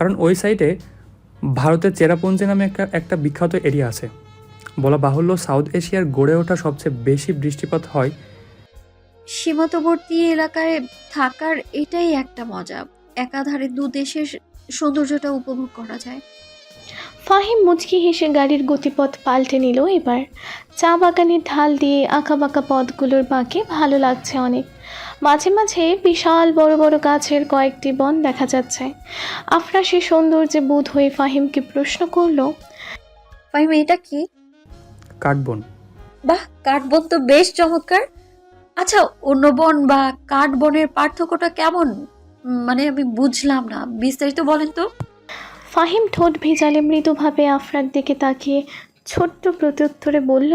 কারণ ওই সাইডে ভারতের চেরাপুঞ্জি নামে একটা বিখ্যাত এরিয়া আছে। বলা বাহুল্য সাউথ এশিয়ার গড়ে ওঠা সবচেয়ে বেশি বৃষ্টিপাত হয় সীমান্তবর্তী এলাকায় থাকার এটাই একটা মজা, একাধারে দু দেশের সৌন্দর্যটা উপভোগ করা যায়। ফাহিম মুচকি হেসে গাড়ির গতিপথ পাল্টে নিল এবার। চা বাগানের ঢাল দিয়ে আঁকাবাঁকা পথগুলোর বাঁকে ভালো লাগছে অনেক। মাঝে মাঝে বিশাল বড় বড় গাছের কয়েকটি বন দেখা যাচ্ছে। আফরা সে সৌন্দর্যে বোধ হয়ে ফাহিমকে প্রশ্ন করলো, ফাহিম, এটা কি? কাঠবন। বাহ, কাঠবন তো বেশ চমৎকার। আচ্ছা, অন্য বন বা কাঠ বনের পার্থক্যটা কেমন? মানে আমি বুঝলাম না, বিস্তারিত বলেন তো। ফাহিম ঠোঁট ভেজালে মৃদুভাবে আফরার দিকে তাকিয়ে ছোট্ট প্রত্যুত্তরে বলল,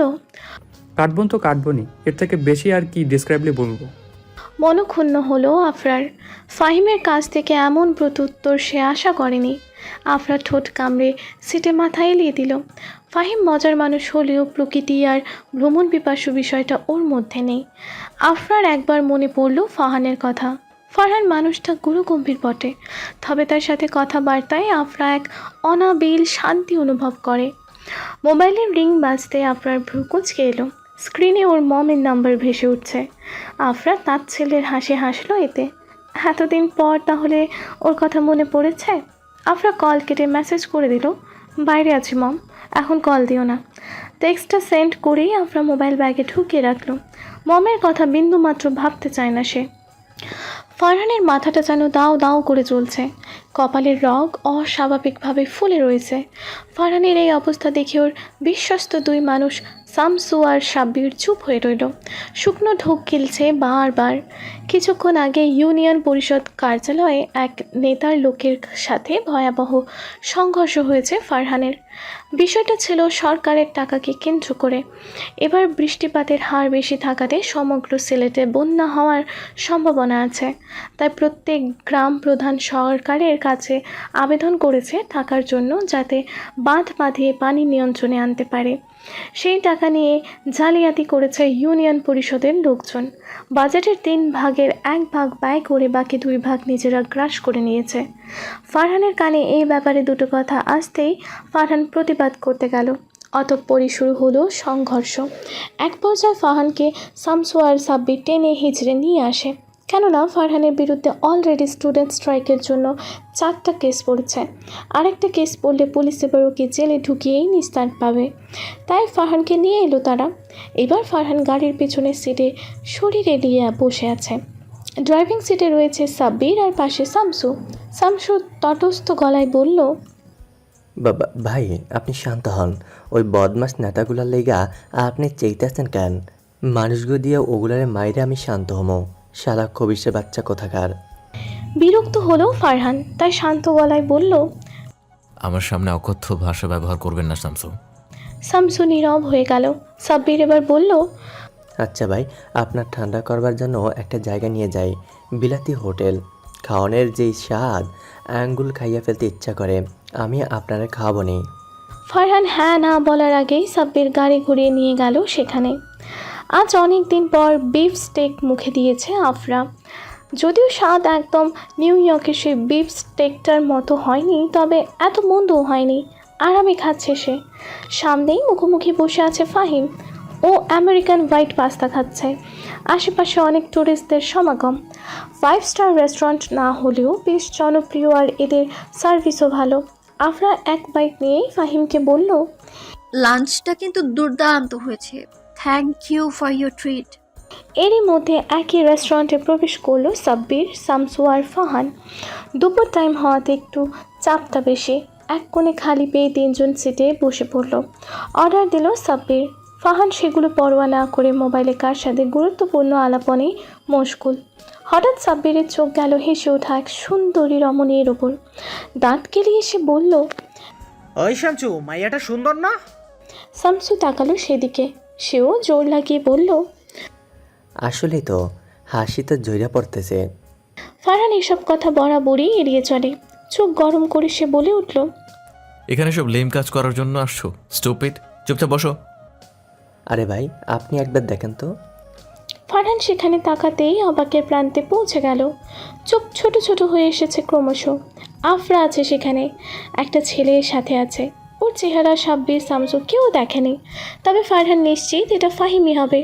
কাঠবন তো কাঠবনই, এর থেকে বেশি আর কি ডিসক্রাইবলি বলবো। মনক্ষুণ্ণ হলো আফরার। ফাহিমের কাছ থেকে এমন প্রত্যুত্তর সে আশা করেনি। আফরা ঠোঁট কামড়ে সিটে মাথা এলিয়ে দিল। ফাহিম মজার মানুষ হলেও প্রকৃতি আর ভ্রমণ পিপাসু বিষয়টা ওর মধ্যে নেই। আফরার একবার মনে পড়ল ফাহানের কথা। ফারহান মানুষটা গুরুগম্ভীর বটে, তবে তার সাথে কথাবার্তায় আফরা এক অনাবিল শান্তি অনুভব করে। মোবাইলের রিং বাজতে আফরার ভ্রু কুঁচকে এলো। স্ক্রিনে ওর মমের নাম্বার ভেসে উঠছে। আফরা তার ছেলের হাসি হাসলো এতে। এতদিন পর তাহলে ওর কথা মনে পড়েছে। আফরা কল কেটে মেসেজ করে দিল, বাইরে আছি মম, এখন কল দিও না। টেক্সটটা সেন্ড করেই আফরা মোবাইল ব্যাগে ঢুকিয়ে রাখলো। মমের কথা বিন্দুমাত্র ভাবতে চায় না সে। ফারহানের মাথাটা যেন দাও দাও করে চলছে। কপালের রগ অস্বাভাবিকভাবে ফুলে রয়েছে। ফারহানের এই অবস্থা দেখে ওর বিশ্বস্ত দুই মানুষ শামসু আর সাব্বির চুপ হয়ে রইল। শুকনো ঢোক গিলছে বারবার। কিছুক্ষণ আগে ইউনিয়ন পরিষদ কার্যালয়ে এক নেতার লোকের সাথে ভয়াবহ সংঘর্ষ হয়েছে ফারহানের। বিষয়টা ছিল সরকারের টাকাকে কেন্দ্র করে। এবার বৃষ্টিপাতের হার বেশি থাকাতে সমগ্র সিলেটে বন্যা হওয়ার সম্ভাবনা আছে। তাই প্রত্যেক গ্রাম প্রধান সরকারের কাছে আবেদন করেছে টাকার জন্য, যাতে বাঁধ বাঁধিয়ে পানি নিয়ন্ত্রণে আনতে পারে। সেই টাকা নিয়ে জালিয়াতি করেছে ইউনিয়ন পরিষদের লোকজন। বাজেটের 3 ভাগের 1 ভাগ ব্যয় করে বাকি 2 ভাগ নিজেরা গ্রাস করে নিয়েছে। ফারহানের কানে এই ব্যাপারে দুটো কথা আসতেই ফারহান প্রতিবাদ করতে গেল। অতঃপরই শুরু হলো সংঘর্ষ। এক পর্যায়ে ফারহানকে শামসু আর সাব্বির টেনে হিচড়ে নিয়ে আসে। কেননা ফারহানের বিরুদ্ধে অলরেডি স্টুডেন্ট স্ট্রাইকের জন্য 4টা কেস পড়েছে। আরেকটা কেস পড়লে পুলিশ এবার ওকে জেলে ঢুকিয়েই নিস্তার পাবে। তাই ফারহানকে নিয়ে এলো তারা। এবার ফারহান গাড়ির পেছনের সিটে শরীর এলিয়ে বসে আছে। ড্রাইভিং সিটে রয়েছে সাব্বির আর পাশে শামসু। শামসু তটস্থ গলায় বলল, ভাই আপনি শান্ত হন। ওই বদমাস নেতাগুলার লেগা আপনি চেইতেছেন কেন? মানুষগুলো দিয়ে ওগুলারে মাইরে আমি শান্ত হমো। শালা খবিসে বাচ্চা কোথাকার। বিরক্ত হলো ফারহান, তাই শান্ত গলায় বলল, আমার সামনে অকথ্য ভাষা ব্যবহার করবেন না শামসু। শামসু নীরব হয়ে গেল। সাব্বির এবার বলল, আচ্ছা ভাই, আপনার ঠান্ডা করবার জন্য একটা জায়গা নিয়ে যাই, বিলাতি হোটেল। খাওয়ানোর যেই স্বাদ, আঙ্গুল খাইয়া ফেলতে ইচ্ছা করে। আমি আপনারা খাওয়াবো নি। ফারহান হ্যাঁ না বলার আগেই সাব্বির গাড়ি ঘুরিয়ে নিয়ে গেল সেখানে। আজ অনেক দিন পর বিফ স্টেক মুখে দিয়েছে আফরা। যদিও স্বাদ একদম নিউ ইয়র্কের সেই বিফ স্টেকটার মতো হয়নি, তবে এত মন্দও হয়নি। আরামে খাচ্ছে সে। সামনেই মুখোমুখি বসে আছে ফাহিম। ও আমেরিকান হোয়াইট পাস্তা খাচ্ছে। আশেপাশে অনেক টুরিস্টদের সমাগম। 5 স্টার রেস্টুরেন্ট না হলেও বেশ জনপ্রিয়, আর এদের সার্ভিসও ভালো। আফরা এক বাইট নিয়েই ফাহিমকে বলল, লাঞ্চটা কিন্তু দুর্দান্ত হয়েছে, thank you for your treat. এরই মধ্যে একই রেস্টুরেন্টে প্রবেশ করলো সাব্বির, শামসু আর ফাহান। দুপুর টাইম হওয়াতে একটু চাপটা বেশি। এক কোণে খালি পেয়ে 3 জন সিটে বসে পড়ল। অর্ডার দিল সাব্বির। ফাহান সেগুলো পরোয়া না করে মোবাইলে কার সাথে গুরুত্বপূর্ণ আলাপনে মশগুল। হঠাৎ সাব্বিরের চোখ গেল হেসে ওঠা এক সুন্দরী রমণীর ওপর। দাঁত কেলিয়ে এসে বলল, ওই শামসু, মাইয়াটা সুন্দর না? শামসু তাকালো সেদিকে। সেও জোর লাগিয়ে বলল, আসলেই তো, হাসি তো জইরা পড়তেছে। ফারহান এসব কথা বরাবরই এড়িয়ে চলে। চোখ গরম করে সে বলে উঠল, এখানে সব লেম কাজ করার জন্য আসছো? স্টুপিড, চুপচাপ বসো। আরে ভাই, আপনি একবার দেখেন তো। ফারহান সেখানে তাকাতেই অবাকের প্রান্তে পৌঁছে গেল। চোখ ছোট ছোট হয়ে এসেছে ক্রমশ। আফরা আছে সেখানে, একটা ছেলের সাথে আছে। ওর চেহারা সাব্বির শামসু কেউ দেখেনি, তবে ফারহান নিশ্চিত এটা ফাহিমই হবে।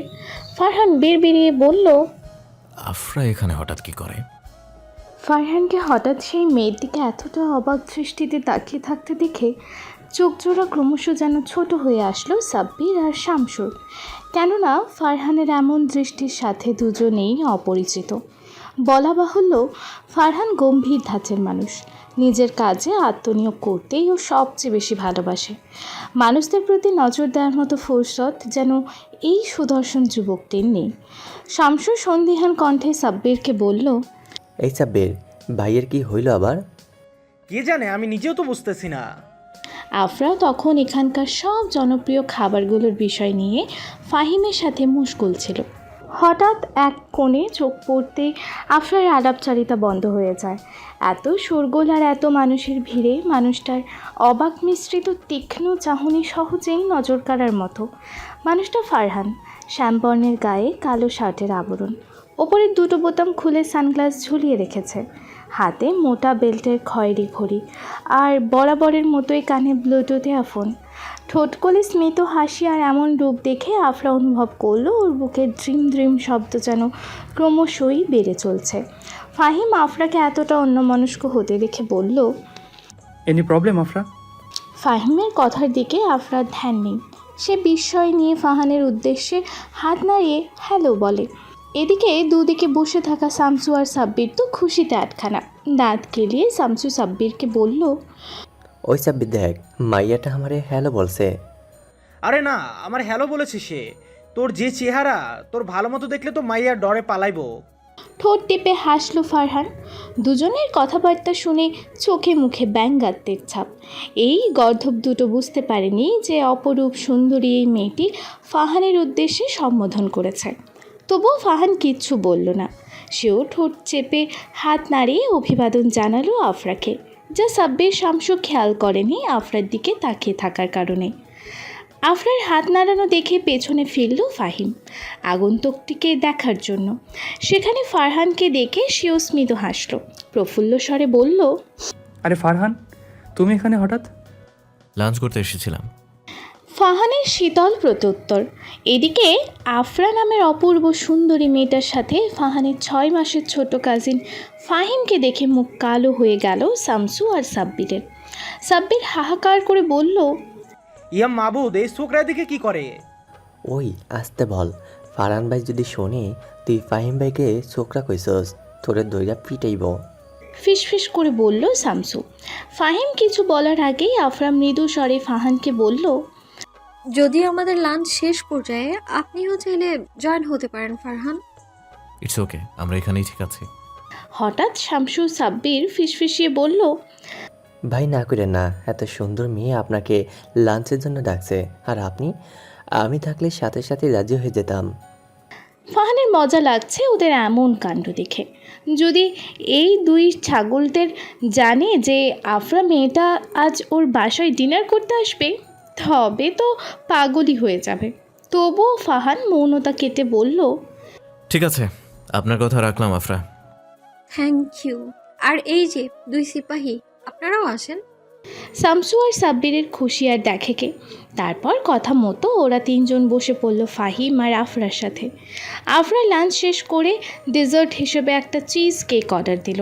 ফারহান বিড়বিড়িয়ে বলল, আফরা এখানে হঠাৎ কি করে? ফারহানকে হঠাৎ সেই মেয়ের দিকে এতটা অবাক দৃষ্টিতে তাকিয়ে থাকতে দেখে চোখ জোড়া ক্রমশ যেন ছোট হয়ে আসলো সাব্বির আর শামসুর। কেননা ফারহানের এমন দৃষ্টির সাথে দুজনেই অপরিচিত। বলা বাহুল্য, ফারহান গম্ভীর ধাঁচের মানুষ। নিজের কাজে আত্মনিয়োগ করতেই ও সবচেয়ে বেশি ভালোবাসে। মানুষদের প্রতি নজর দেওয়ার মতো ফুরসত যেন এই সুদর্শন যুবকটির নেই। শামসুর সন্দিহান কণ্ঠে সাব্বিরকে বলল, এই সাব্বির, ভাইয়ের কি হইল আবার? কে জানে, আমি নিজেও তো বুঝতেছি না। আফরাও তখন এখানকার সব জনপ্রিয় খাবারগুলোর বিষয় নিয়ে ফাহিমের সাথে মুশকুল ছিল। হঠাৎ এক কোণে চোখ পড়তে আফরার আলাপচারিতা বন্ধ হয়ে যায়। এত শোরগোল আর এত মানুষের ভিড়ে মানুষটার অবাক মিশ্রিত তীক্ষ্ণ চাহনি সহজেই নজর কাড়ার মতো। মানুষটা ফারহান, শ্যামবর্ণের গায়ে কালো শার্টের আবরণ, ওপরের দুটো বোতাম খুলে সানগ্লাস ঝুলিয়ে রেখেছে, হাতে মোটা বেল্টের খয়েরি ঘড়ি, আর বরাবরের মতোই কানে ব্লুটুথ ইয়ারফোন। ঠোঁটকলে স্মিত হাসি আর এমন রূপ দেখে আফরা অনুভব করলো ওর বুকের ড্রিম ড্রিম শব্দ যেন ক্রমশই বেড়ে চলছে। ফাহিম আফরাকে এতটা অন্যমনস্ক হতে দেখে বলল, এনি প্রবলেম আফরা? ফাহিমের কথার দিকে আফরার ধ্যান নেই। সে বিস্ময় নিয়ে ফাহানের উদ্দেশ্যে হাত নাড়িয়ে হ্যালো বলে। এদিকে দুদিকে বসে থাকা শামসু আর সাব্বির তো খুশিতে আটখানা। দাঁত কেলিয়ে শামসু সাব্বিরকে বলল, ওই সাব্বির দেখ, মাইয়াটা আমারে হ্যালো বলছে। আরে না, আমার হ্যালো বলেছে সে। তোর যে চেহারা, তোর ভালো মতো দেখলে তো মাইয়ার ডরে পালাইবো। ঠোঁট টিপে হাসল ফারহান। দুজনের কথাবার্তা শুনে চোখে মুখে ব্যঙ্গাত্মের ছাপ। এই গর্ধব দুটো বুঝতে পারেনি যে অপরূপ সুন্দরী এই মেয়েটি ফাহানের উদ্দেশ্যে সম্বোধন করেছে। তবুও ফাহান কিচ্ছু বলল না। সেও ঠোঁট চেপে হাত নাড়িয়ে অভিবাদন জানালো আফরাকে, যা সাব্বির শামসু খেয়াল করেনি আফরার দিকে তাকিয়ে থাকার কারণে। আফরার হাত নাড়ানো দেখে পেছনে ফিরল ফাহিম আগন্তুকটিকে দেখার জন্য। সেখানে ফারহানকে দেখে সেও স্মিত হাসল, প্রফুল্ল স্বরে বলল, আরে ফারহান, তুমি এখানে হঠাৎ? লাঞ্চ করতে এসেছিলাম। ফাহানের শীতল প্রত্যুত্তর। এদিকে আফরা নামের অপূর্ব সুন্দরী মেয়েটার সাথে ফাহানের 6 মাসের ছোট কাজিন ফাহিমকে দেখে মুখ কালো হয়ে গেল শামসু আর সাব্বিরের। সাব্বির হাহাকার করে বলল, ইয়া মাবুদ, এই ছোকরার দিকে কি করে? ওই আসতে বল, ফারহান ভাই যদি শোনে তুই ফাহিম ভাইকে ছোকরা কইছস, তোরে দইরা পিটাইব। ফিসফিস করে বলল শামসু। ফাহিম কিছু বলার আগেই আফরা মৃদু স্বরে ফাহানকে বলল, যদি আমাদের লাঞ্চ শেষ পর্যায়ে আপনিও চাইলে জয়েন হতে পারেন ফারহান। ইটস ওকে, আমরা এখানেই ঠিক আছি। হঠাৎ শামসু সাব্বির ফিসফিসিয়ে বলল, ভাই না করে না, এত সুন্দর মেয়ে আপনাকে লাঞ্চের জন্য ডাকছে, আর আমি থাকলে সাথে সাথে রাজি হয়ে যেতাম। ফাহানের মজা লাগছে ওদের এমন কাণ্ড দেখে। যদি এই দুই ছাগলদের জানে যে আফরা মেয়েটা আজ ওর বাসায় ডিনার করতে আসবে, তবে তো পাগলই হয়ে যাবে। তবুও ফাহান মৌনতা কেটে বলল, ঠিক আছে, আপনার কথা রাখলাম আফরা। Thank you. আর এই যে 2 সিপাহী, আপনারাও আসেন। শামসু আর সাব্বিরের খুশি আর দেখে কে। তারপর কথা মতো ওরা 3 জন বসে পড়ল ফাহিম আর আফরার সাথে। আফরা লাঞ্চ শেষ করে ডেজার্ট হিসেবে একটা চিজ কেক অর্ডার দিল।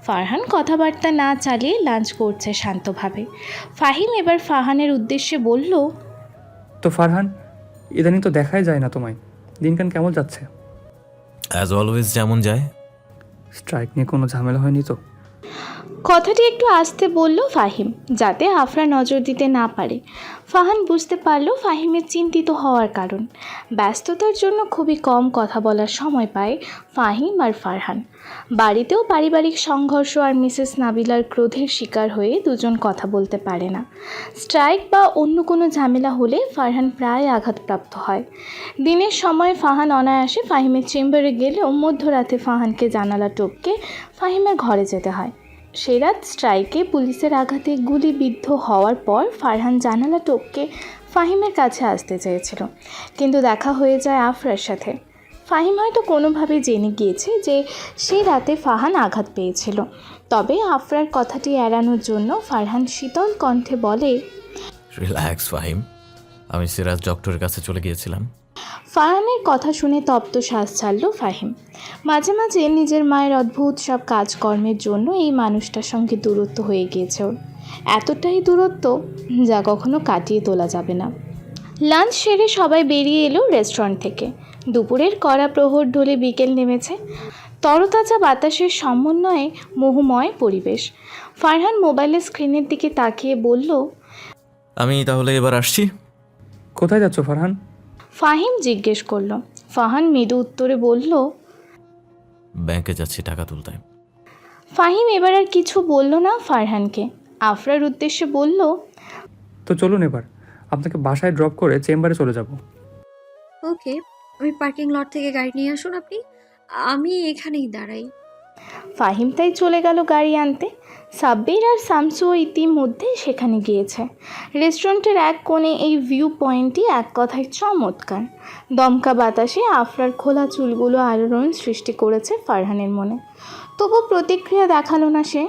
ফারহান কথাবার্তা না চালিয়ে লাঞ্চ করছে শান্তভাবে। ফাহিম এবার ফাহানের উদ্দেশ্যে বলল, তো ফারহান, ইদানিং তো দেখাই যায় না তোমায়, দিনকান কেমন যাচ্ছে? অ্যাজ অলওয়েজ যেমন যায়। স্ট্রাইক নিয়ে কোনো ঝামেলা হয়নি তো? কথাটি একটু আস্তে বলল ফাহিম, যাতে আফরা নজর দিতে না পারে। ফাহান বুঝতে পারল ফাহিমের চিন্তিত হওয়ার কারণ। ব্যস্ততার জন্য খুবই কম কথা বলার সময় পায় ফাহিম আর ফারহান। বাড়িতেও পারিবারিক সংঘর্ষ আর মিসেস নাবিলার ক্রোধের শিকার হয়ে দুজন কথা বলতে পারে না। স্ট্রাইক বা অন্য কোনো ঝামেলা হলে ফারহান প্রায় আঘাতপ্রাপ্ত হয়। দিনের সময় ফাহান অনায়াসে ফাহিমের চেম্বারে গেলেও মধ্যরাতে ফাহানকে জানালা টপকে ফাহিমের ঘরে যেতে হয়। সে রাত স্ট্রাইকে পুলিশের আঘাতে গুলিবিদ্ধ হওয়ার পর ফারহান জানালা টপকে ফাহিমের কাছে আসতে চেয়েছিল, কিন্তু দেখা হয়ে যায় আফরার সাথে। ফাহিম হয়তো কোনোভাবে জেনে গিয়েছে যে সেই রাতে ফারহান আঘাত পেয়েছিল। তবে আফরার কথাটি এড়ানোর জন্য ফারহান শীতল কণ্ঠে বলে, রিল্যাক্স ফাহিম, আমি সিরাজ ডক্টরের কাছে চলে গিয়েছিলাম। ফারহানের কথা শুনে তপ্ত শ্বাস ছাড়ল ফাহিম। মাঝে মাঝে নিজের মায়ের অদ্ভুত সব কাজকর্মের জন্য এই মানুষটার সঙ্গে দূরত্ব হয়ে গিয়েছে ওর, এতটাই দূরত্ব যা কখনো কাটিয়ে তোলা যাবে না। লাঞ্চ সেরে সবাই বেরিয়ে এলো রেস্টুরেন্ট থেকে। দুপুরের কড়া প্রহর ঢলে বিকেল নেমেছে। তরতাজা বাতাসের সমন্বয়ে মোহময় পরিবেশ। ফারহান মোবাইলের স্ক্রিনের দিকে তাকিয়ে বলল, আমি তাহলে এবার আসছি। কোথায় যাচ্ছ ফারহান? ফাহিম জিজ্ঞেস করল। ফারহান মৃদু উত্তরে বলল, ব্যাংকে যাচ্ছি টাকা তুলতে। ফাহিম এবার আর কিছু বলল না ফারহানকে। আফরার উদ্দেশ্যে বলল, তো চলুন এবার আপনাকে বাসায় ড্রপ করে চেম্বারে চলে যাব। ওকে, আমি পার্কিং লট থেকে গাড়ি নিয়ে আসুন আপনি, আমি এখানেই দাঁড়াই। ফাহিম তাই চলে গেল গাড়ি আনতে। সাব্বির আর শামসুও ইতিমধ্যে সেখানে গিয়েছে। রেস্টুরেন্টের এক কোণে এই ভিউ পয়েন্টটি এক কথায় চমৎকার। দমকা বাতাসে আফরার খোলা চুলগুলো আলোড়ন সৃষ্টি করেছে ফারহানের মনে। তবু প্রতিক্রিয়া দেখালো না সে।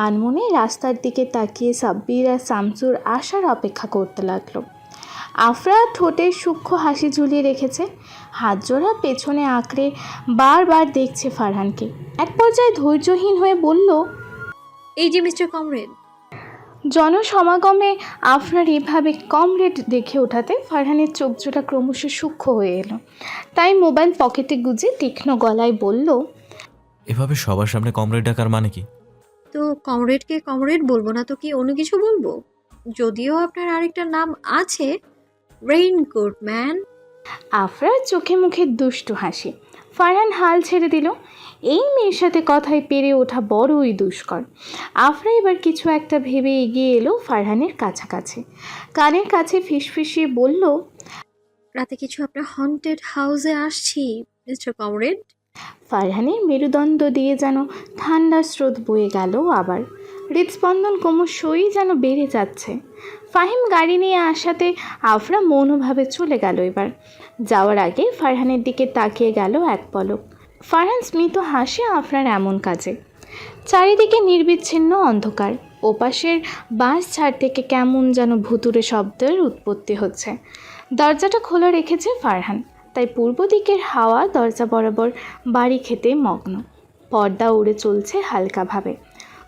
আনমনে রাস্তার দিকে তাকিয়ে সাব্বির আর শামসুর আসার অপেক্ষা করতে লাগলো। আফরা ঠোঁটে সূক্ষ্ম হাসি ঝুলিয়ে রেখেছে, হাত জোড়া পেছনে আঁকড়ে বারবার দেখছে ফারহানকে। এক পর্যায়ে ধৈর্যহীন হয়ে বলল, এই যে মিস্টার কমরেড। জনসমাগমে আফরার এভাবে কমরেড দেখে ওঠাতে ফারহানের চোখ জোড়া ক্রমশ সূক্ষ্ম হয়ে এলো। তাই মোবাইল পকেটে গুজে তীক্ষ্ণ গলায় বলল, এভাবে সবার সামনে কমরেড ডাকার মানে কি? তো কমরেডকে কমরেড বলবো না তো কি অন্য কিছু বলবো? যদিও আপনার আরেকটা নাম আছে, রেইনকোট ম্যান। আফরার চোখে মুখে দুষ্টু হাসি। ফারহান হাল ছেড়ে দিল। এই মেয়ের সাথে কথায় পেরে ওঠা বড়ই দুষ্কর। আফরা এবার কিছু একটা ভেবে এগিয়ে এলো ফারহানের কাছাকাছি। কানের কাছে ফিসফিসিয়ে বলল, রাতে কিছু আপনার হন্টেড হাউসে আসছি মিস্টার কমরেড। ফারহানের মেরুদণ্ড দিয়ে যেন ঠান্ডা স্রোত বয়ে গেল আবার। হৃদস্পন্দন ক্রমশই যেন বেড়ে যাচ্ছে। ফাহিম গাড়ি নিয়ে আসাতে আফরা মৌনভাবে চলে গেল এবার। যাওয়ার আগে ফারহানের দিকে তাকিয়ে গেল এক পলক। ফারহান স্মিত হাসে আফরার এমন কাজে। চারিদিকে নির্বিচ্ছিন্ন অন্ধকার। ওপাশের বাস ছাড় থেকে কেমন যেন ভুতুরে শব্দের উৎপত্তি হচ্ছে। দরজাটা খোলা রেখেছে ফারহান, তাই পূর্ব দিকের হাওয়া দরজা বরাবর বাড়ি খেতে মগ্ন। পর্দা উড়ে চলছে হালকাভাবে।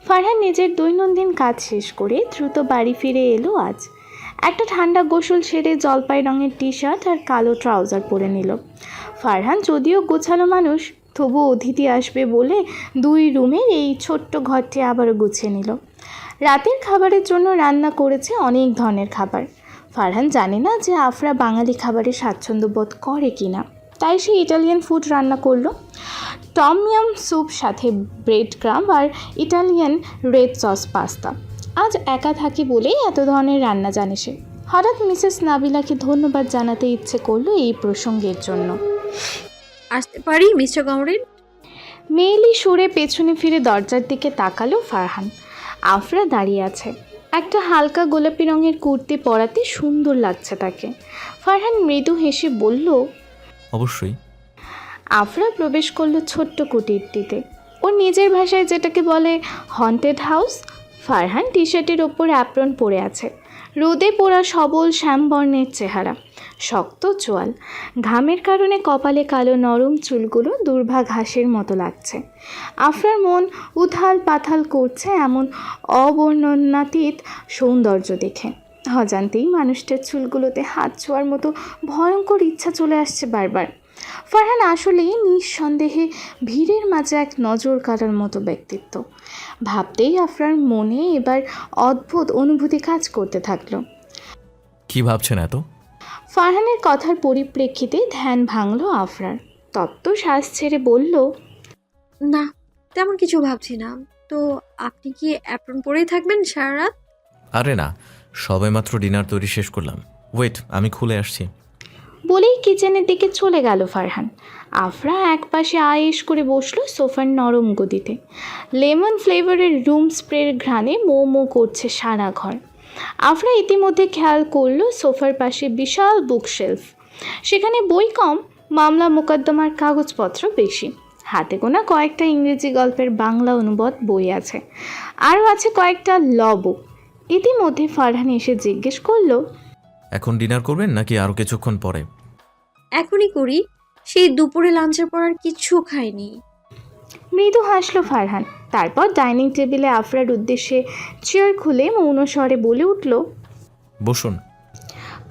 ফারহান নিজের দৈনন্দিন কাজ শেষ করে দ্রুত বাড়ি ফিরে এলো আজ। একটা ঠান্ডা গোসল সেরে জলপাই রঙের টি শার্ট আর কালো ট্রাউজার পরে নিল। ফারহান যদিও গোছালো মানুষ, তবু অতিথি আসবে বলে 2 রুমের এই ছোট্ট ঘরটি আবারও গুছিয়ে নিল। রাতের খাবারের জন্য রান্না করেছে অনেক ধরনের খাবার। ফারহান জানে না যে আফরা বাঙালি খাবারে স্বাচ্ছন্দ্য বোধ করে কিনা, তাই সে ইটালিয়ান ফুড রান্না করলো। টম ইয়াম স্যুপ, সাথে ব্রেড ক্রাম্ব আর ইটালিয়ান রেড সস পাস্তা। আজ একা থাকে বলেই এত ধরনের রান্না জানে সে। হঠাৎ মিসেস নাবিলাকে ধন্যবাদ জানাতে ইচ্ছে করলো এই প্রসঙ্গের জন্য। আসতে পারি মিস্টার কমরেড? মেয়েলি সুরে পেছনে ফিরে দরজার দিকে তাকালো ফারহান। আফরা দাঁড়িয়ে আছে। একটা হালকা গোলাপি রঙের কুর্তি পরাতে সুন্দর লাগছে তাকে। ফারহান মৃদু হেসে বলল, অবশ্যই। আফরা প্রবেশ করলো ছোট্ট কুটিরটিতে। ওর নিজের ভাষায় যেটাকে বলে হন্টেড হাউস। ফারহান টি শার্টের ওপর অ্যাপ্রন পরে আছে। রোদে পোড়া সবল শ্যামবর্ণের চেহারা, শক্ত চোয়াল। ঘামের কারণে কপালে কালো নরম চুলগুলো দুর্ভা ঘাসের মতো লাগছে। আফরার মন উথাল পাথাল করছে এমন অবর্ণনাতীত সৌন্দর্য দেখে। অজান্তেই মানুষটার চুলগুলোতে হাত ছোঁয়ার মতো ভয়ঙ্কর ইচ্ছা চলে আসছে বারবার। ফারহান আসলেই নিঃসন্দেহে ভিড়ের মাঝে এক নজর কাটার মতো ব্যক্তিত্ব। ভাবতেই আফরার মনে এবার অদ্ভুত অনুভূতি কাজ করতে থাকলো। কি ভাবছেন এত? ফারহানের কথার পরিপ্রেক্ষিতে ধ্যান ভাঙল আফরার। তপ্ত শ্বাস ছেড়ে বলল, না, তেমন কিছু ভাবছি না। তো আপনি কি অ্যাপ্রন পরেই থাকবেন সারা রাত? আরে না, সবেমাত্র ডিনার তৈরি শেষ করলাম। ওয়েট, আমি খুলে আসছি। বলেই কিচেনের দিকে চলে গেল ফারহান। আফরা একপাশে আয়েশ করে বসলো সোফার নরম গদিতে। লেমন ফ্লেভারের রুম স্প্রের ঘ্রাণে মো মো করছে সারা ঘর। আফরা ইতিমধ্যে খেয়াল করলো সোফার পাশে বিশাল বুকশেলফ। সেখানে বই কম, মামলা মোকদ্দমার কাগজপত্র বেশি, হাতে গোনা কয়েকটা ইংরেজি গল্পের বাংলা অনুবাদ বই আছে, আরও আছে কয়েকটা ল বুক। ইতিমধ্যে ফারহান এসে জিজ্ঞেস করলো, এখন ডিনার করবেন নাকি আরও কিছুক্ষণ পরে? এখনই করি, সেই দুপুরে লাঞ্চের পর আর কিচ্ছু খাইনি। মৃদু হাসলো ফারহান। তারপর ডাইনিং টেবিলে আফরার উদ্দেশ্যে চেয়ার খুলে মৌন স্বরে বলে উঠল, বসুন।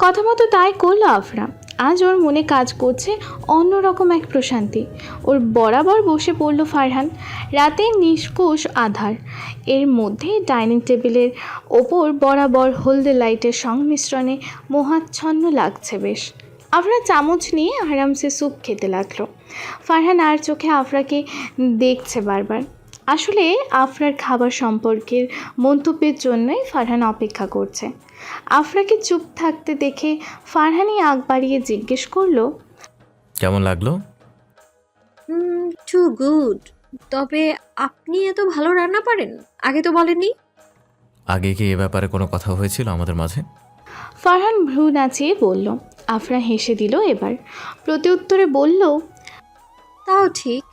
কথা মতো তাই করলো আফরা। আজ ওর মনে কাজ করছে অন্যরকম এক প্রশান্তি। ওর বরাবর বসে পড়ল ফারহান। রাতের নিষ্কোষ আধার, এর মধ্যে ডাইনিং টেবিলের ওপর বরাবর হলদে লাইটের সংমিশ্রণে মোহাচ্ছন্ন লাগছে বেশ। আফরা চামচ নিয়ে আরামসে স্যুপ খেতে লাগলো। ফারহান আর চোখে আফরাকে দেখছে বারবার। আসলে আফরার খাবার সম্পর্কের মন্তব্যের জন্যই ফারহান অপেক্ষা করছে। আফরাকে চুপ থাকতে দেখে ফারহানই আগ বাড়িয়ে জিজ্ঞেস করলো, কেমন লাগলো? Too good. তবে আপনি এত ভালো রান্না পারেন, আগে তো বলেননি। আগে কি এ ব্যাপারে কোনো কথা হয়েছিল আমাদের মাঝে? ফারহান ভ্রু নাচিয়ে বলল। আফরা হেসে দিল এবার। প্রত্যুত্তরে বলল, তাও ঠিক।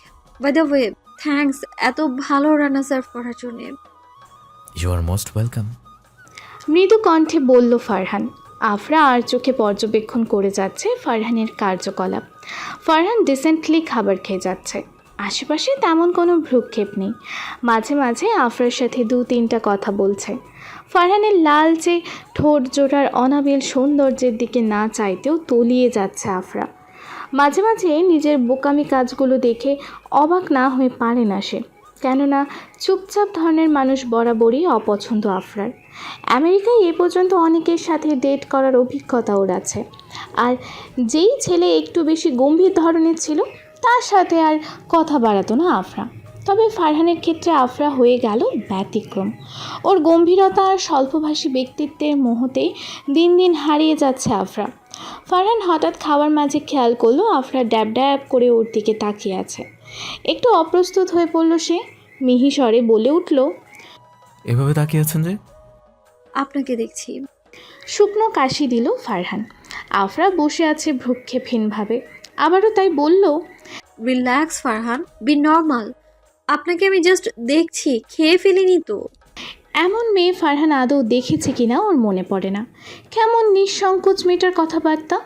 বাই দ্য ওয়ে, থ্যাঙ্কস এত ভালো রান্না সার্ভ করার জন্য। You are most welcome. মৃদু কণ্ঠে বলল ফারহান। আফরা আর চোখে পর্যবেক্ষণ করে যাচ্ছে ফারহানের কার্যকলাপ। ফারহান ডিসেন্টলি খাবার খেয়ে যাচ্ছে। আশেপাশে তেমন কোনো ভ্রুক্ষেপ নেই। মাঝে মাঝে আফরার সাথে 2-3টা কথা বলছে। ফারহানের লালচে ঠোঁট জোড়ার অনাবিল সৌন্দর্যের দিকে না চাইতেও তলিয়ে যাচ্ছে আফরা। মাঝে মাঝে নিজের বোকামি কাজগুলো দেখে অবাক না হয়ে পারে না সে, কেননা চুপচাপ ধরনের মানুষ বরাবরই অপছন্দ আফরার। আমেরিকায় এ পর্যন্ত অনেকের সাথে ডেট করার অভিজ্ঞতা ওর আছে, আর যেই ছেলে একটু বেশি গম্ভীর ধরনের ছিল তার সাথে আর কথা বাড়াতো না আফরা। তবে ফারহানের ক্ষেত্রে আফরা হয়ে গেল ব্যতিক্রম। ওর গম্ভীরতা আর স্বল্পভাষী ব্যক্তিত্বের মোহতে দিন দিন হারিয়ে যাচ্ছে আফরা। ফারহান হঠাৎ খাওয়ার মাঝে খেয়াল করলো আফরা ড্যাব ড্যাব করে ওর দিকে তাকিয়ে আছে। একটু অপ্রস্তুত হয়ে পড়ল সে। মিহি স্বরে বলে উঠল, এভাবে তাকিয়ে আছেন যে? আপনাকে দেখছি। শুকনো কাশি দিল ফারহান। আফরা বসে আছে ভ্রুক্ষেপহীনভাবে। আবারও তাই বলল, রিল্যাক্স ফারহান, বি নর্মাল। আপনাকে আমি জাস্ট দেখছি, খেয়ে ফেলিনি তো। এমন মেয়ে ফারহান আদৌ দেখেছে কিনা ওর মনে পড়ে না। কেমন নিঃসংকোচ মেয়েটার কথাবার্তা।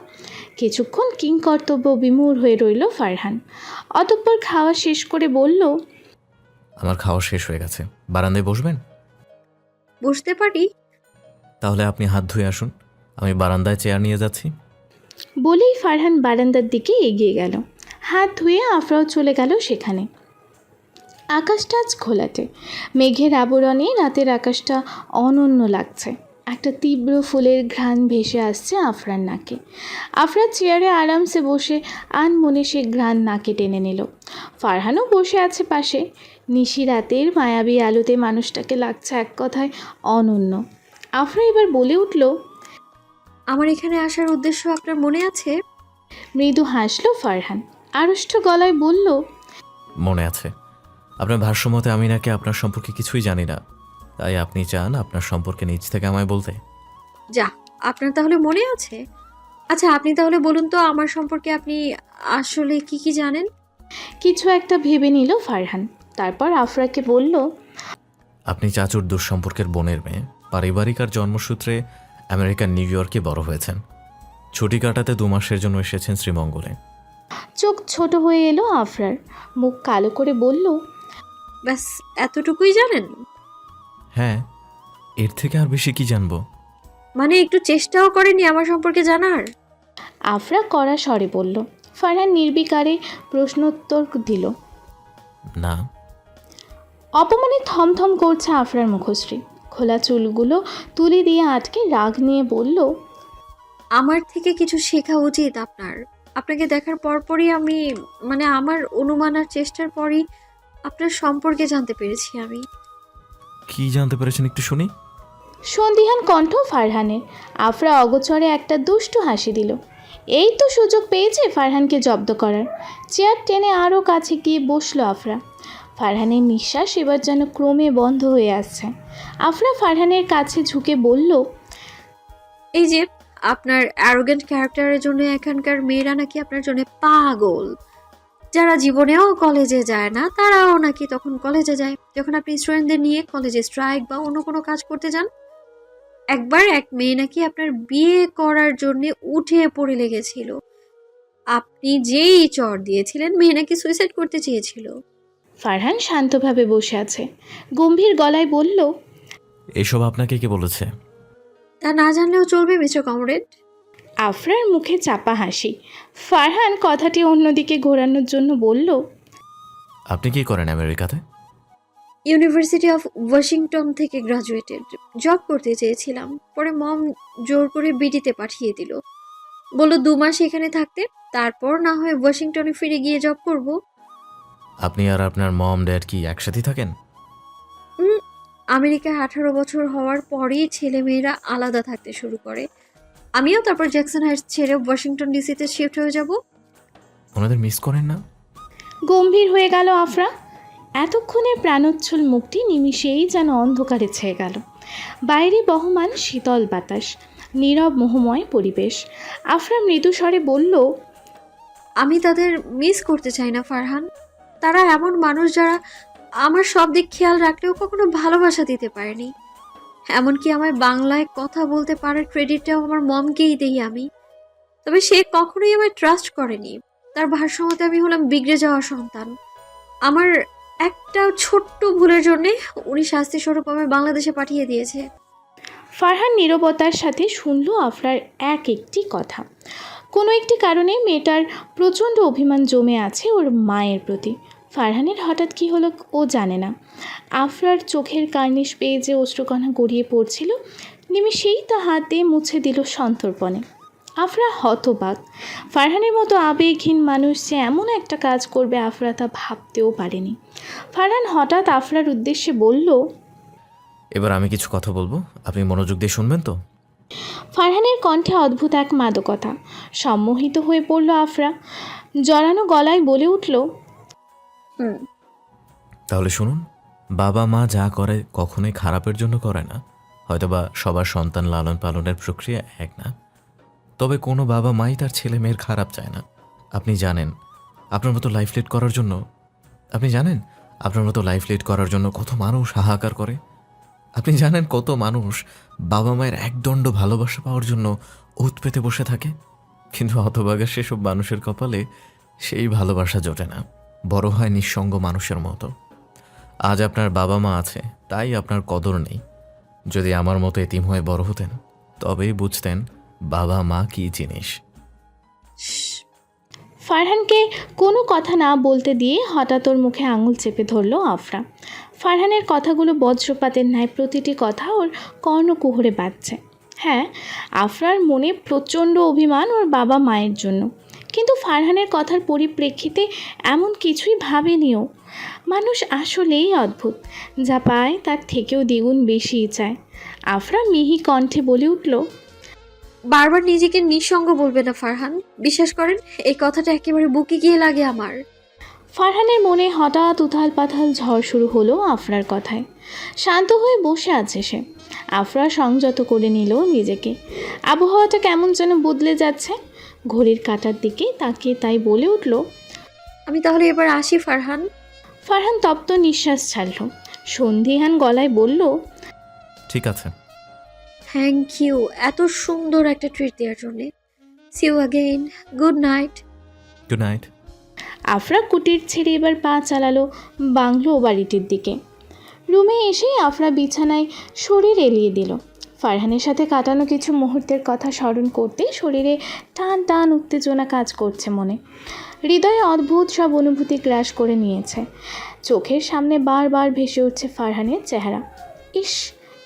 কিছুক্ষণ কিংকর্তব্য বিমূঢ় হয়ে রইল ফারহান। অতঃপর খাওয়া শেষ করে বলল, আমার খাওয়া শেষ হয়ে গেছে, বারান্দায় বসবেন? বসতে পারি? তাহলে আপনি হাত ধুয়ে আসুন, আমি বারান্দায় চেয়ার নিয়ে যাচ্ছি। বলেই ফারহান বারান্দার দিকে এগিয়ে গেল। হাত ধুয়ে আফরাও চলে গেল সেখানে। আকাশটা আজ ঘোলাটে। মেঘের আবরণে রাতের আকাশটা অনন্য লাগছে। একটা তীব্র ফুলের ঘ্রাণ ভেসে আসছে আফরার নাকে। আফরার চেয়ারে আরামসে বসে আনমনে সে ঘ্রাণ নাকে টেনে নিল। ফারহানও বসে আছে পাশে। নিশি রাতের মায়াবী আলোতে মানুষটাকে লাগছে এক কথায় অনন্য। আফরা এবার বলে উঠল, আমার এখানে আসার উদ্দেশ্য আপনার মনে আছে? মৃদু হাসলো ফারহান। আড়ষ্ট গলায় বলল, মনে আছে। আপনার ভাষ্যমতে আমি নাকি আপনার সম্পর্কে কিছুই জানি না, তাই আপনি চান আপনার সম্পর্কে নিজ থেকে আমায় বলতে? যা, আপনার তাহলে মনে আছে। আচ্ছা, আপনি তাহলে বলুন তো আমার সম্পর্কে আপনি আসলে কি কি জানেন? কিছু একটা ভেবে নিল ফারহান। তারপর আফরাকে বলল, আপনি চাচুর দুঃসম্পর্কের বোনের মেয়ে, পারিবারিক আর জন্মসূত্রে আমেরিকার নিউ ইয়র্কে বড় হয়েছেন। ছুটি কাটাতে 2 মাসের জন্য এসেছেন শ্রীমঙ্গলে। চোখ ছোট হয়ে এলো আফরার। মুখ কালো করে বলল, ব্যাস এতটুকুই জানেন? হ্যাঁ, এর থেকে আর বেশি কি জানবো? মানে একটু চেষ্টাও করেনি আমার সম্পর্কে জানার? আফরা কড়া স্বরে বলল। ফারহান নির্বিকারে প্রশ্নোত্তর দিল। না। অপমানে থমথম করছে আফরার মুখশ্রী। খোলা চুলগুলো তুলে দিয়ে আটকে রাগ নিয়ে বলল, আমার থেকে কিছু শেখা উচিত আপনার। আপনাকে দেখার পরপরই আমি, মানে আমার অনুমান আর চেষ্টার পরই আপনার সম্পর্কে জানতে পেরেছি আমি। কি জানতে পেরেছেন একটু শুনি। সন্দিহান কণ্ঠ ফারহানের। আফরা অগোচরে একটা দুষ্টু হাসি দিল। এই তো সুযোগ পেয়েছে ফারহানকে জব্দ করার। চেয়ার টেনে আরও কাছে গিয়ে বসলো আফরা। ফারহানের নিঃশ্বাস এবার যেন ক্রমে বন্ধ হয়ে আসছে। আফরা ফারহানের কাছে ঝুঁকে বলল, এই যে আপনার অ্যারোগেন্ট ক্যারেক্টারের জন্য এখানকার মেয়েরা নাকি আপনার জন্য পাগল। যারা জীবনেও কলেজে যায় না তারাও নাকি তখন কলেজে যায় যখন আপনি স্টুডেন্টদের নিয়ে কলেজে স্ট্রাইক বা অন্য কোনো কাজ করতে যান। একবার এক মেয়ে নাকি আপনার বিয়ে করার জন্য উঠে পড়ে লেগেছিল। আপনি যেই চড় দিয়েছিলেন মেয়ে নাকি সুইসাইড করতে চেয়েছিল। ফারহান শান্তভাবে বসে আছে, গম্ভীর গলায় বলল, এসব আপনাকে কে বলেছে? তা না জানলেও চলবে মিস্টার কমরেড। আফরার মুখে চাপা হাসি। ফারহান কথাটি অন্যদিকে ঘোরানোর জন্য বলল, আপনি কি করেন আমেরিকাতে? ইউনিভার্সিটি অফ ওয়াশিংটন থেকে গ্রাজুয়েটেড। জব করতে চেয়েছিলাম, পরে মম জোর করে বিডিতে পাঠিয়ে দিল। বলল 2 মাস এখানে থাকতে, তারপর না হয় ওয়াশিংটনে ফিরে গিয়ে জব করব। আপনি আর আপনার মম ড্যাড কি একসাথে থাকেন? আমেরিকায় 18 বছর হওয়ার পরেই ছেলে মেয়েরা আলাদা থাকতে শুরু করে। আমিও তারপর জ্যাকসন হাইটস ছেড়ে ওয়াশিংটন ডিসিতে শিফট হয়ে যাব। ওনাদের মিস করেন না? গম্ভীর হয়ে গেল আফরা। এতক্ষণের প্রাণোচ্ছল মুখটি নিমিষেই যেন অন্ধকারে ছেয়ে গেল। বাইরে বহমান শীতল বাতাস, নীরব মোহময় পরিবেশ। আফরা মৃদু স্বরে বলল, আমি তাদের মিস করতে চাই না ফারহান। তারা এমন মানুষ যারা আমার সব দিক খেয়াল রাখলেও কখনো ভালোবাসা দিতে পারেনি। এমনকি আমায় বাংলায় কথা বলতে পারার ক্রেডিটটাও আমার মমকেই দেই আমি। তবে সে কখনোই আমায় ট্রাস্ট করেনি। তার ভাষ্যমতে আমি হলাম বিগড়ে যাওয়া সন্তান। আমার একটা ছোট্ট ভুলের জন্যে উনি শাস্তি স্বরূপ আমায় বাংলাদেশে পাঠিয়ে দিয়েছে। ফারহান নীরবতার সাথে শুনল আফরার এক একটি কথা। কোনো একটি কারণে মেয়েটার প্রচণ্ড অভিমান জমে আছে ওর মায়ের প্রতি। ফারহানের হঠাৎ কী হলো ও জানে না। আফরার চোখের কার্নিশ পেয়ে যে অশ্রুকণা গড়িয়ে পড়ছিল, নিমিষেই তা হাত দিয়ে মুছে দিল সন্তর্পণে। আফরা হতবাক। ফারহানের মতো আবেগহীন মানুষ যে এমন একটা কাজ করবে আফরা তা ভাবতেও পারেনি। ফারহান হঠাৎ আফরার উদ্দেশ্যে বলল, এবার আমি কিছু কথা বলবো, আপনি মনোযোগ দিয়ে শুনবেন তো? ফারহানের কণ্ঠে অদ্ভুত এক মাদকতা। সম্মোহিত হয়ে পড়ল আফরা। জড়ানো গলায় বলে উঠল, তাহলে শুনুন, বাবা মা যা করে কখনোই খারাপের জন্য করে না। হয়তোবা সবার সন্তান লালন পালনের প্রক্রিয়া এক না, তবে কোনো বাবা মাই তার ছেলে মেয়ের খারাপ চায় না। আপনি জানেন আপনার মতো লাইফ লিড করার জন্য কত মানুষ হাহাকার করে? আপনি জানেন কত মানুষ বাবা মায়ের একদণ্ড ভালোবাসা পাওয়ার জন্য ওত পেতে বসে থাকে? কিন্তু হতভাগা সেসব মানুষের কপালে সেই ভালোবাসা জোটে না, বড় হয় নিঃসঙ্গ মানুষের মতো। আজ আপনার বাবা মা আছে তাই আপনার কদর নেই। যদি আমার মতো এতিম হয়ে বড় হতেন তবেই বুঝতেন বাবা মা কী জিনিস। ফারহানকে কোনো কথা না বলতে দিয়ে হঠাৎ ওর মুখে আঙুল চেপে ধরল আফরা। ফারহানের কথাগুলো বজ্রপাতের ন্যায় প্রতিটি কথা ওর কর্ণকুহরে বাজছে। হ্যাঁ, আফরার মনে প্রচণ্ড অভিমান ওর বাবা মায়ের জন্য, কিন্তু ফারহানের কথার পরিপ্রেক্ষিতে এমন কিছুই ভাবেনিও। মানুষ আসলেই অদ্ভুত, যা পায় তার থেকেও দ্বিগুণ বেশিই চায়। আফরা মিহি কণ্ঠে বলে উঠল, বারবার নিজেকে নিঃসঙ্গ বলবে না ফারহান। বিশ্বাস করেন, এই কথাটা একেবারে বুকে গিয়ে লাগে আমার। ফারহানের মনে হঠাৎ উথাল পাথাল ঝড় শুরু হলো আফরার কথায়। শান্ত হয়ে বসে আছে সে। আফরা সংযত করে নিল নিজেকে। আবহাওয়াটা কেমন যেন বদলে যাচ্ছে। ঘড়ির কাঁটার দিকে তাকিয়ে তাই বলে উঠল, আমি তাহলে এবার আসি ফারহান। ফারহান তপ্ত নিঃশ্বাস ছাড়ল। সন্ধিহান গলায় বলল, ঠিক আছে। থ্যাংক ইউ এত সুন্দর একটা ট্রিট দেওয়ার জন্য। See you again. Good night. Good night. Afra Kutir ছেড়ে এবার পা চালালো বাংলো বাড়িটির দিকে। রুমে এসে আফরা বিছানায় শরীর এলিয়ে দিল। ফারহানের সাথে কাটানো কিছু মুহূর্তের কথা স্মরণ করতে শরীরে টান টান উত্তেজনা কাজ করছে মনে। হৃদয়ে অদ্ভুত সব অনুভূতি গ্রাস করে নিয়েছে। চোখের সামনে বারবার ভেসে উঠছে ফারহানের চেহারা। ইস,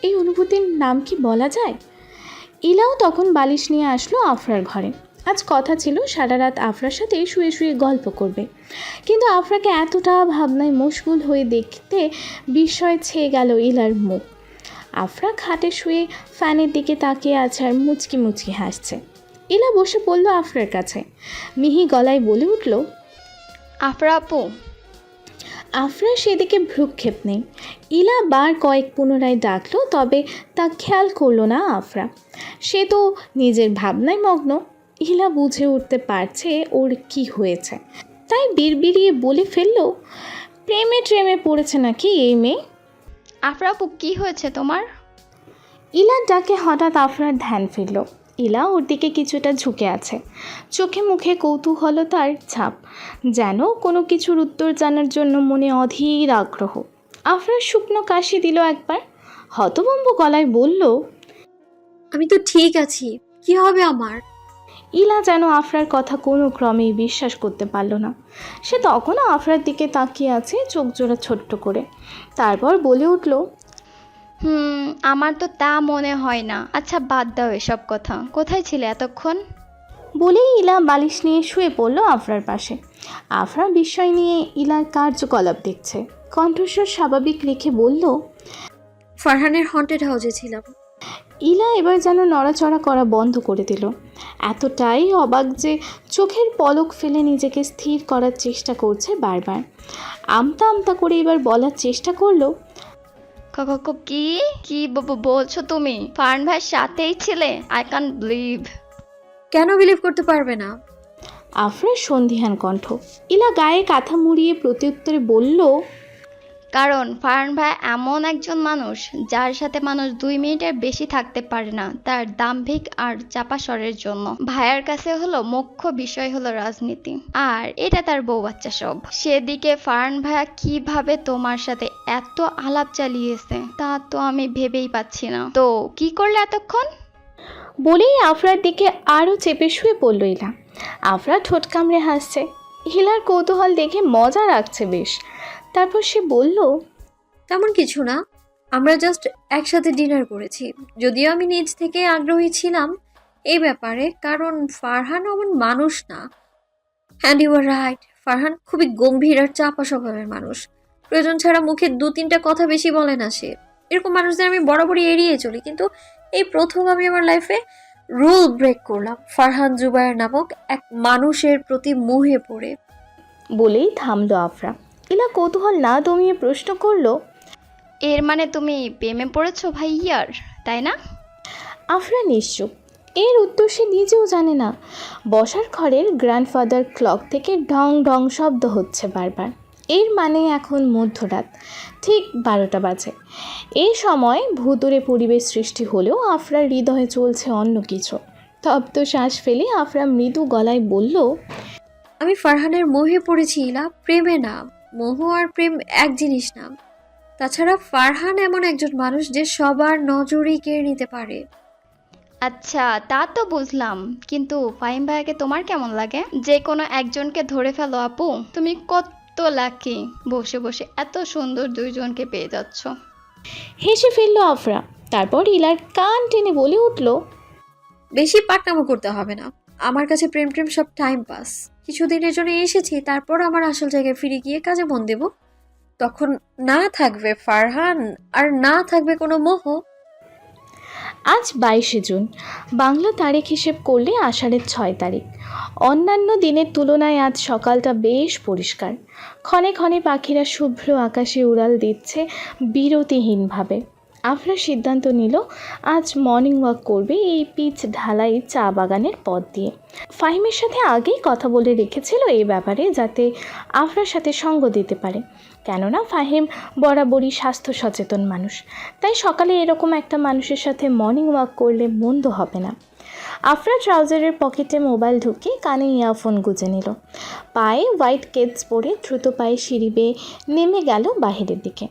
এই অনুভূতির নাম কি বলা যায়? ইলাও তখন বালিশ নিয়ে আসলো আফরার ঘরে। আজ কথা ছিল সারা রাত আফরার সাথে শুয়ে শুয়ে গল্প করবে, কিন্তু আফরাকে এতটা ভাবনায় মশগুল হয়ে দেখতে বিস্ময়ে ছেয়ে গেল ইলার মুখ। আফরা খাটে শুয়ে ফ্যানের দিকে তাকিয়ে আছে আর মুচকি মুচকি হাসছে। ইলা বসে পড়ল আফরার কাছে। মিহি গলায় বলে উঠল, আফরা আপু। আফরা সেদিকে ভ্রুক্ষেপ নেই। ইলা বার কয়েক পুনরায় ডাকলো, তবে তা খেয়াল করলো না আফরা। সে তো নিজের ভাবনায় মগ্ন। ইলা বুঝে উঠতে পারছে ওর কি হয়েছে, তাই বিড়বিড়িয়ে বলে ফেললো, প্রেমে ট্রেমে পড়েছে নাকি এই মেয়ে? আফরা আপু, কি হয়েছে তোমার? ইলার ডাকে হঠাৎ আফরার ধ্যান ফিরল। ইলা ওর দিকে কিছুটা ঝুঁকে আছে, চোখে মুখে কৌতূহলতার ছাপ, যেন কোনো কিছুর উত্তর জানার জন্য মনে অধীর আগ্রহ। আফরার শুকনো কাশি দিল একবার, হতভম্ব গলায় বলল, আমি তো ঠিক আছি, কি হবে আমার? ইলা যেন আফরার কথা কোনো ক্রমেই বিশ্বাস করতে পারল না। সে তখনও আফরার দিকে তাকিয়ে আছে, চোখ জোড়া ছোট্ট করে। তারপর বলে উঠল, আমার তো তা মনে হয় না। আচ্ছা বাদ দাও এসব কথা, কোথায় ছিলে এতক্ষণ? বলেই ইলা বালিশ নিয়ে শুয়ে পড়ল আফরার পাশে। আফরা বিস্ময় নিয়ে ইলার কার্যকলাপ দেখছে, কণ্ঠস্বর স্বাভাবিক রেখে বলল, ফারহানের হন্টেড হাউসে ছিলাম। ইলা এবার যেন নড়াচড়া করা বন্ধ করে দিল। এতটাই অবাক যে চোখের পলক ফেলে নিজেকে স্থির করার চেষ্টা করছে বারবার। আমতা আমতা করে এবার বলার চেষ্টা করলো, কি কি বলছো তুমি? ফারহান ভাইয়ের সাথেই ছিলে? I can believe. কেন বিলিভ করতে পারবে না? আফরার সন্ধিহান কণ্ঠ। ইলা গায়ে কাঁথা মুড়িয়ে প্রত্যুত্তরে বলল, কারণ ফারহান ভাই এমন একজন মানুষ যার সাথে মানুষ 2 মিনিটের বেশি থাকতে পারে না, তার দাম্ভিক আর চাপা স্বরের জন্য। ভাইয়ার কাছে হলো মুখ্য বিষয় হলো রাজনীতি, আর এটা তার বউ বাচ্চা সব। সেদিকে ফারহান ভাইয়া কিভাবে তোমার সাথে এত আলাপ চালিয়েছে তা তো আমি ভেবেই পাচ্ছি না। তো কি করলে এতক্ষণ? বলেই আফরার দিকে আরও চেপে শুয়ে পড়ল ইলা। আফরা ঠোঁট কামড়ে হাসছে, হিলার কৌতূহল দেখে মজা লাগছে বেশ। তারপর সে বলল, তেমন কিছু না, আমরা জাস্ট একসাথে ডিনার করেছি। যদিও আমি নিজ থেকে আগ্রহী ছিলাম এই ব্যাপারে, কারণ ফারহান এমন মানুষ না। And you are right, Farhan খুবই গম্ভীর আর চাপা স্বভাবের মানুষ। প্রয়োজন ছাড়া মুখে 2-3টা কথা বেশি বলে না সে। এরকম মানুষদের আমি বরাবরই এড়িয়ে চলি, কিন্তু এই প্রথম আমি আমার লাইফে রুল ব্রেক করলাম ফারহান জুবায়ের নামক এক মানুষের প্রতি মোহে পড়ে। বলেই থামলো আফরা। ইলা কৌতূহল না দমিয়ে প্রশ্ন করলো, এর মানে তুমি প্রেমে পড়েছো ভাইয়ার, তাই না? আফরা নিশ্চুপ। এর উত্তর সে নিজেও জানে না। বসার ঘরের গ্র্যান্ডফাদার ক্লক থেকে ঢং ঢং শব্দ হচ্ছে বারবার। এর মানে এখন মধ্যরাত, ঠিক 12টা বাজে। এই সময় ভুতুরে পরিবেশ সৃষ্টি হলেও আফরার হৃদয়ে চলছে অন্য কিছু। তপ্ত শ্বাস ফেলে আফরা মৃদু গলায় বলল, আমি ফারহানের মোহে পড়েছি ইলা, প্রেমে না। মোহ আর প্রেম এক জিনিস না। তাছাড়া ফারহান এমন একজন মানুষ যে সবার নজরই কেড়ে নিতে পারে। আচ্ছা তা তো বুঝলাম, কিন্তু ফাহিম ভাইয়াকে তোমার কেমন লাগে? যে কোনো একজনকে ধরে ফেলো আপু, তুমি কত লাকি, বসে বসে এত সুন্দর দুইজনকে পেয়ে যাচ্ছ। হেসে ফেলল আফরা। তারপর ইলার কান টেনে বলে উঠল, বেশি পাকনামো করতে হবে না। আমার কাছে প্রেম প্রেম সব টাইম পাস। কিছুদিনের জন্য এসেছি, তারপর আমার আসল জায়গায় ফিরে গিয়ে কাজে মন দেব। তখন না থাকবে ফারহান, আর না থাকবে কোনো মোহ। আজ 22শে জুন। বাংলা তারিখ হিসেব করলে আষাঢ়ের 6 তারিখ। অন্যান্য দিনের তুলনায় আজ সকালটা বেশ পরিষ্কার। ক্ষণে ক্ষণে পাখিরা শুভ্র আকাশে উড়াল দিচ্ছে বিরতিহীনভাবে। আফরা সিদ্ধান্ত নিল আজ মর্নিং ওয়াক করবে এই পিচ ঢালাই চা বাগানের পথ দিয়ে। ফাহিমের সাথে আগেই কথা বলে রেখেছিল এই ব্যাপারে, যাতে আফরার সাথে সঙ্গ দিতে পারে। কেননা ফাহিম বরাবরই স্বাস্থ্য সচেতন মানুষ, তাই সকালে এরকম একটা মানুষের সাথে মর্নিং ওয়াক করলে মন্দ হবে না। আফরা ট্রাউজারের পকেটে মোবাইল ঢুকিয়ে কানে ইয়ারফোন গুঁজে নিল। পায়ে হোয়াইট কেডস পরে দ্রুত পায়ে সিঁড়ি বেয়ে নেমে গেল বাহিরের দিকে।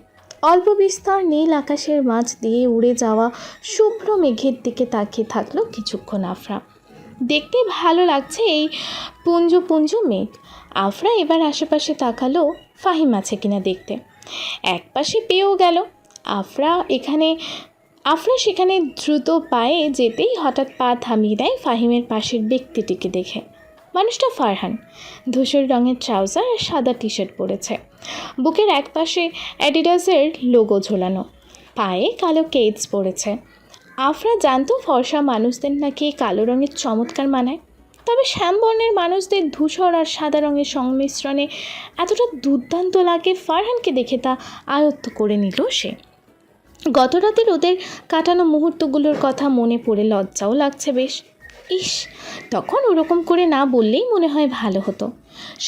অল্প বিস্তর নীল আকাশের মাঝ দিয়ে উড়ে যাওয়া শুভ্র মেঘের দিকে তাকিয়ে থাকলো কিছুক্ষণ আফরা। দেখতে ভালো লাগছে এই পুঞ্জ পুঞ্জ মেঘ। আফরা এবার আশেপাশে তাকালো ফাহিম আছে কিনা দেখতে। এক পাশে পেয়েও গেল। আফরা সেখানে দ্রুত পায়ে যেতেই হঠাৎ পা থামিয়ে দেয় ফাহিমের পাশের ব্যক্তিটিকে দেখে। মানুষটা ফারহান। ধূসর রঙের ট্রাউজার আর সাদা টি শার্ট পরেছে। বুকের এক পাশে অ্যাডিডাসের লোগো ঝোলানো। পায়ে কালো কেডস পরেছে। আফরা জানতো ফর্সা মানুষদের নাকি কালো রঙের চমৎকার মানায়। তবে শ্যামবর্ণের মানুষদের ধূসর আর সাদা রঙের সংমিশ্রণে এতটা দুর্দান্ত লাগে ফারহানকে দেখে তা আয়ত্ত করে নিল সে। গত রাতের ওদের কাটানো মুহূর্তগুলোর কথা মনে পড়ে লজ্জাও লাগছে বেশ। ইস, তখন ওরকম করে না বললেই মনে হয় ভালো হতো।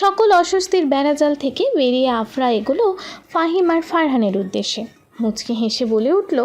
সকল অস্বস্তির বেড়াজাল থেকে বেরিয়ে আফরা এগুলো ফাহিম আর ফারহানের উদ্দেশ্যে মুচকি হেসে বলে উঠল,